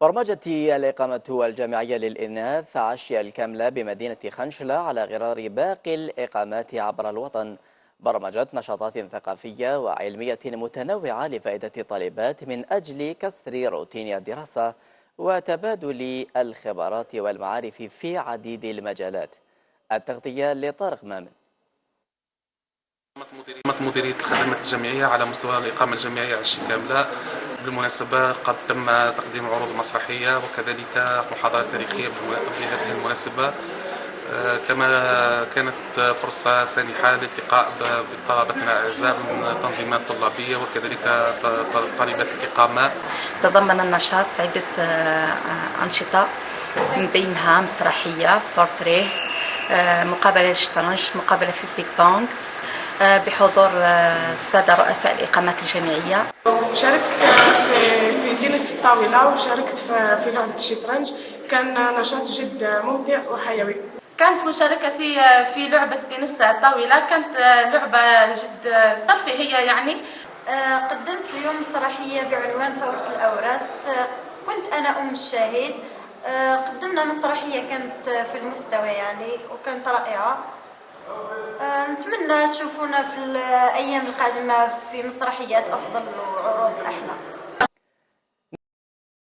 برمجت الإقامة الجامعية للإناث عشية الكاملة بمدينة خنشلة على غرار باقي الإقامات عبر الوطن. برمجت نشاطات ثقافية وعلمية متنوعة لفائدة الطالبات من أجل كسر روتين الدراسة وتبادل الخبرات والمعارف في عديد المجالات. التغطية لطارق مامن. مديرية الخدمات الجامعية على مستوى الإقامة الجامعية عشية كاملة. بالمناسبة قد تم تقديم عروض مسرحية وكذلك محاضرة تاريخية بهذه المناسبة، كما كانت فرصة سانحة للالتقاء بطلبتنا الأعزاء من تنظيمات طلابية وكذلك طالبات الإقامة. تضمن النشاط عدة أنشطة من بينها مسرحية، بورتريه، مقابلة للشطرنج، مقابلة في البيك بونج بحضور السادة رؤساء الإقامات الجامعية. شاركت في تنس الطاولة وشاركت في لعبة الشطرنج، كان نشاط جد ممتع وحيوي. كانت مشاركتي في لعبة تنس الطاولة كانت لعبة جد ترفيهية يعني. قدمت اليوم مسرحية بعنوان ثورة الأورس، كنت أنا أم الشاهد. قدمنا مسرحية كانت في المستوى يعني وكانت رائعة. نتمنى تشوفونا في الأيام القادمة في مسرحيات أفضل وعروض أحلى.